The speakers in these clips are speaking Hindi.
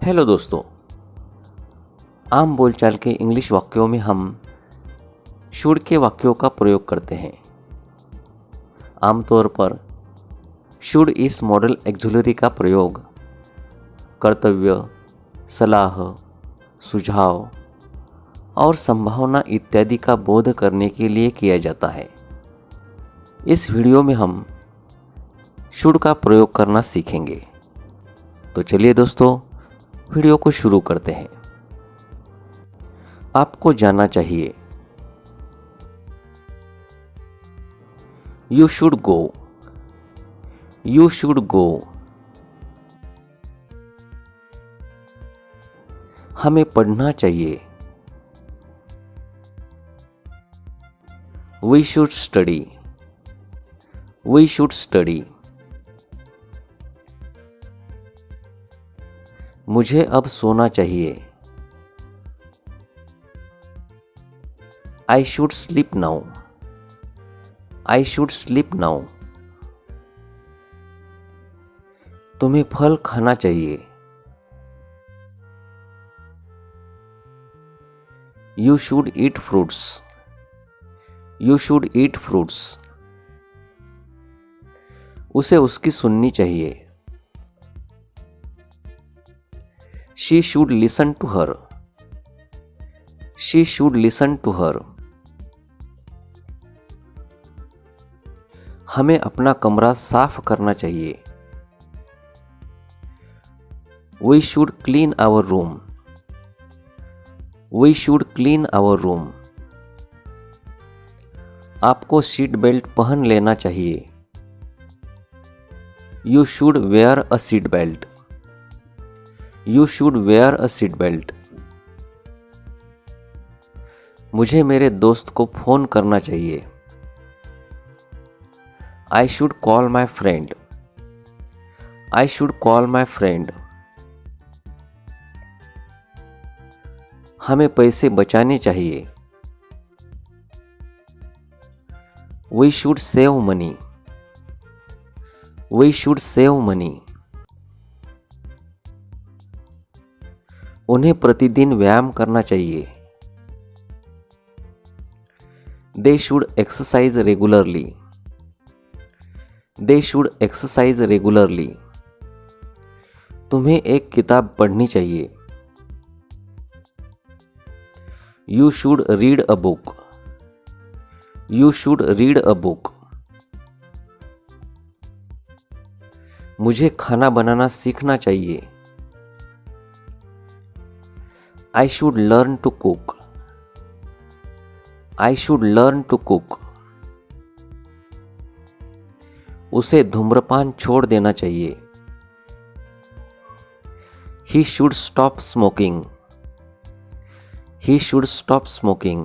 हेलो दोस्तों, आम बोलचाल के इंग्लिश वाक्यों में हम शुड के वाक्यों का प्रयोग करते हैं। आमतौर पर शुड इस मॉडल एक्जुलरी का प्रयोग कर्तव्य, सलाह, सुझाव और संभावना इत्यादि का बोध करने के लिए किया जाता है। इस वीडियो में हम शुड का प्रयोग करना सीखेंगे। तो चलिए दोस्तों, वीडियो को शुरू करते हैं। आपको जाना चाहिए। You should go. You should go. हमें पढ़ना चाहिए। We should study. We should study. मुझे अब सोना चाहिए। I should sleep now. I should sleep now. तुम्हें फल खाना चाहिए। You should eat fruits. You should eat fruits. उसे उसकी सुननी चाहिए। She should listen to her. She should listen to her. हमें अपना कमरा साफ करना चाहिए। We should clean our room. We should clean our room. आपको सीट बेल्ट पहन लेना चाहिए। You should wear a seat belt. You should wear a seat belt. मुझे मेरे दोस्त को फोन करना चाहिए। I should call my friend. I should call my friend. हमें पैसे बचाने चाहिए। We should save money. We should save money. उन्हें प्रतिदिन व्यायाम करना चाहिए। They should exercise regularly. They should exercise regularly. तुम्हें एक किताब पढ़नी चाहिए। You should read a book. You should read a book. मुझे खाना बनाना सीखना चाहिए। I should learn to cook. I should learn to cook. उसे धूम्रपान छोड़ देना चाहिए। He should stop smoking. He should stop smoking.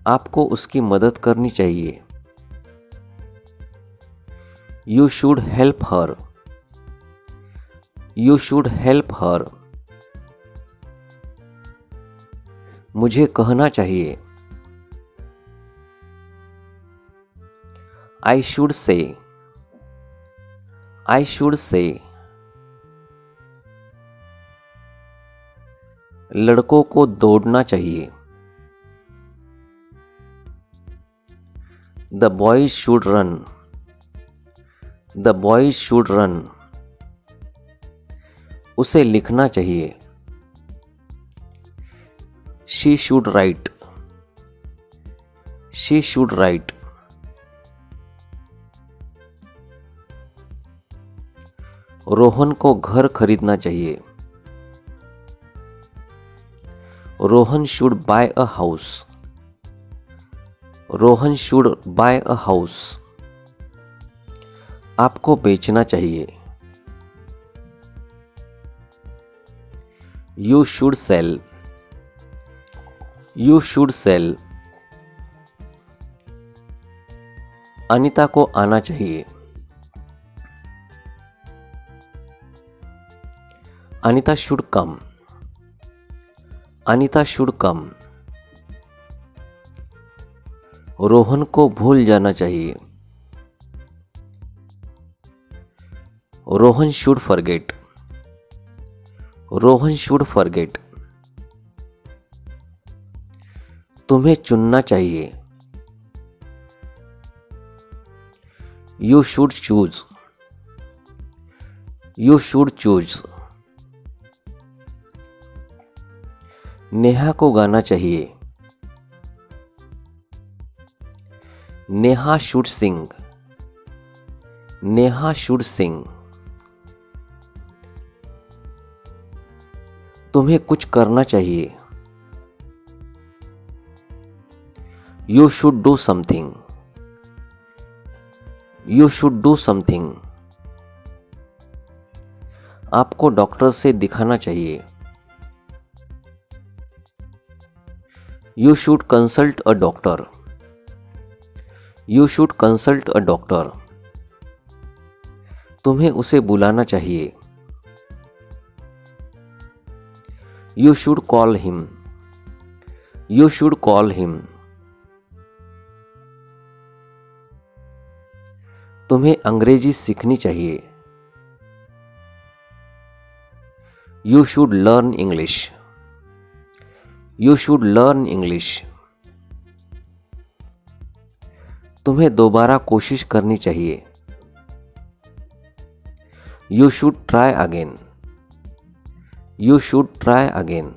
आपको उसकी मदद करनी चाहिए। You should help her. You should help her. मुझे कहना चाहिए। I should say. I should say. लड़कों को दौड़ना चाहिए। The boys should run. The boys should run. उसे लिखना चाहिए। She should write. She should write. Rohan को घर खरीदना चाहिए। Rohan should buy a house. Rohan should buy a house. आपको बेचना चाहिए। You should sell. You should sell. Anita को आना चाहिए। Anita should come. Anita should come. Rohan को भूल जाना चाहिए। Rohan should forget, Rohan should forget. तुम्हें चुनना चाहिए, you should choose, you should choose. Neha को गाना चाहिए, Neha should Singh, Neha should सिंग। तुम्हें कुछ करना चाहिए, you should do something, you should do something. आपको डॉक्टर से दिखाना चाहिए, you should consult a doctor, you should consult a doctor. तुम्हें उसे बुलाना चाहिए, you should call him, you should call him. तुम्हें अंग्रेजी सीखनी चाहिए, you should learn English, you should learn English. तुम्हें दोबारा कोशिश करनी चाहिए, you should try again, you should try again.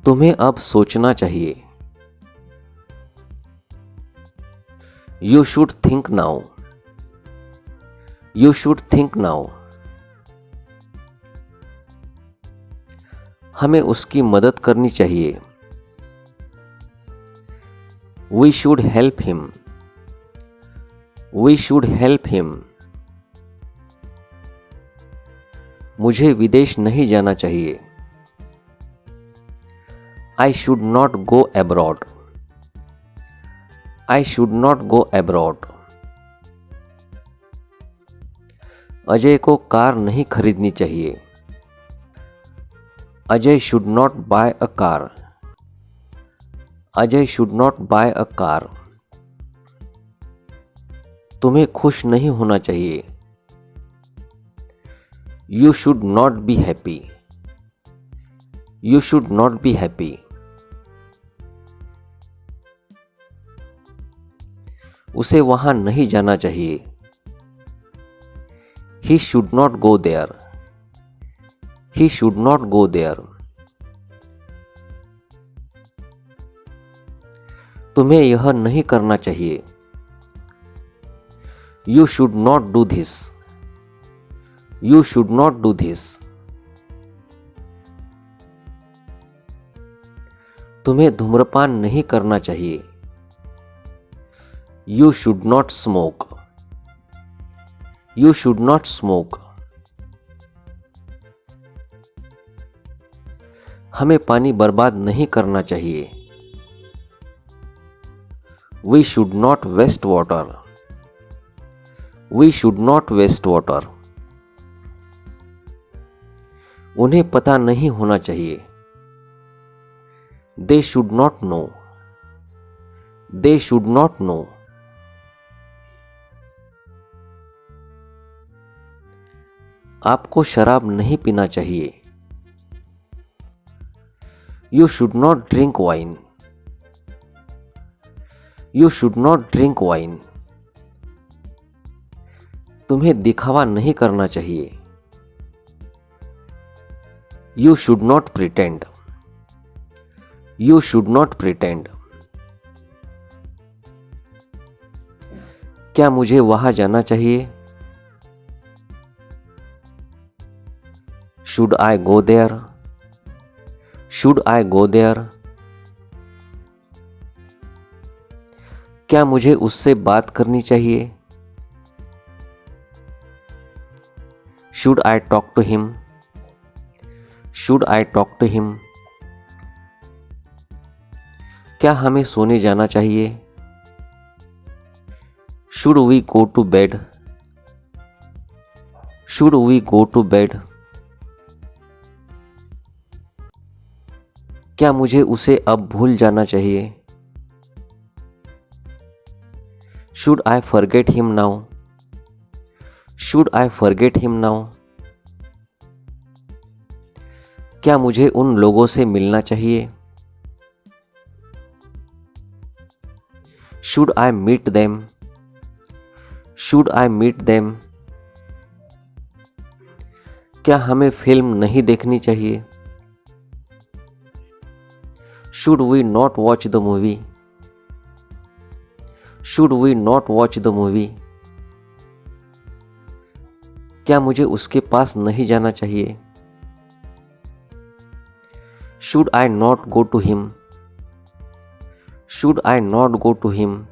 तुम्हें अब सोचना चाहिए, you should think now, you should think now. हमें उसकी मदद करनी चाहिए, we should help him, we should help him. मुझे विदेश नहीं जाना चाहिए, I should not go abroad, I should not go abroad. Ajay को कार नहीं खरीदनी चाहिए, Ajay should not buy a car, Ajay should not buy a car. तुम्हें खुश नहीं होना चाहिए, you should not be happy, you should not be happy. उसे वहां नहीं जाना चाहिए, he should not go there, he should not go there. तुम्हें यह नहीं करना चाहिए, you should not do this, you should not do this. तुम्हें धूम्रपान नहीं करना चाहिए, you should not smoke, you should not smoke. हमें पानी बर्बाद नहीं करना चाहिए, we should not waste water, we should not waste water. उन्हें पता नहीं होना चाहिए, they should not know, they should not know. आपको शराब नहीं पीना चाहिए, you should not drink wine, you should not drink wine. तुम्हें दिखावा नहीं करना चाहिए, you should not pretend, you should not pretend. क्या मुझे वहां जाना चाहिए, should I go there, should I go there. क्या मुझे उससे बात करनी चाहिए, should I talk to him, should I talk to him. क्या हमें सोने जाना चाहिए, should we go to bed, should we go to bed. क्या मुझे उसे अब भूल जाना चाहिए, should I forget him now? Should I forget him now? क्या मुझे उन लोगों से मिलना चाहिए? Should I meet them? Should I meet them? क्या हमें फिल्म नहीं देखनी चाहिए? Should we not watch the movie? Should we not watch the movie? क्या मुझे उसके पास नहीं जाना चाहिए? Should I not go to him? Should I not go to him?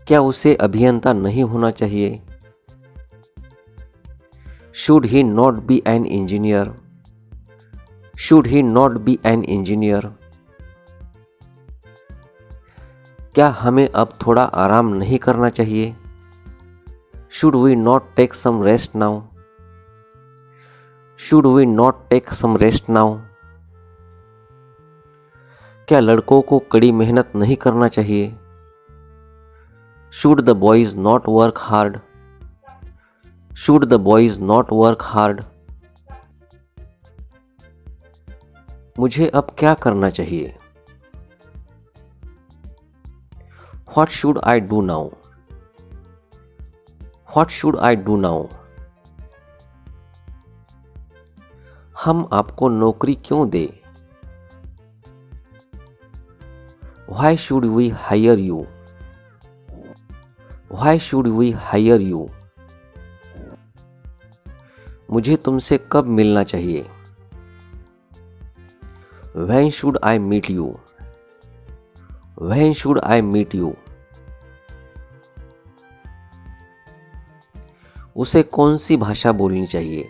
क्या उसे अभियंता नहीं होना चाहिए? Should he not be an engineer? Should he not be an engineer? क्या हमें अब थोड़ा आराम नहीं करना चाहिए? Should we not take some rest now? Should we not take some rest now? क्या लड़कों को कड़ी मेहनत नहीं करना चाहिए? Should the boys not work hard? Should the boys not work hard? मुझे अब क्या करना चाहिए? What should I do now? What should I do now? हम आपको नौकरी क्यों दें? Why should we hire you? Why should we hire you? मुझे तुमसे कब मिलना चाहिए? When should I meet you? When should I meet you? उसे कौन सी भाषा बोलनी चाहिए?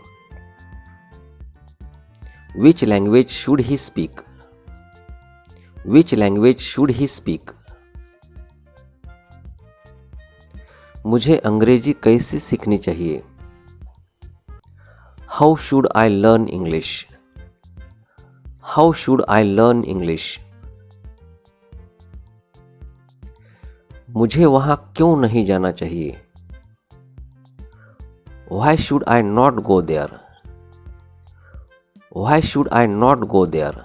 Which language should he speak? Which language should he speak? मुझे अंग्रेजी कैसे सीखनी चाहिए? How should I learn English? How should I learn English? मुझे वहां क्यों नहीं जाना चाहिए? Why should I not go there? Why should I not go there?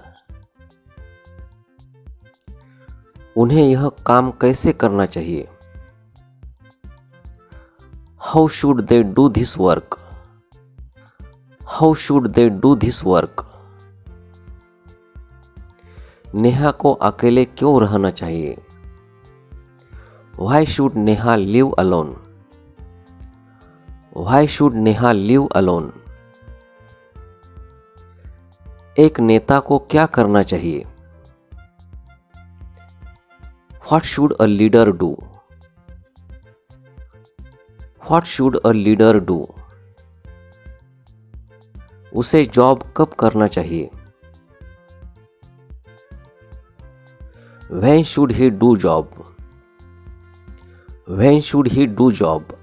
उन्हें यह काम कैसे करना चाहिए? How should they do this work? How should they do this work? Neha को अकेले क्यों रहना चाहिए? Why should Neha live alone? Why should Neha live alone? एक नेता को क्या करना चाहिए? What should a leader do? What should a leader do? उसे जॉब कब करना चाहिए? When should he do job? When should he do job?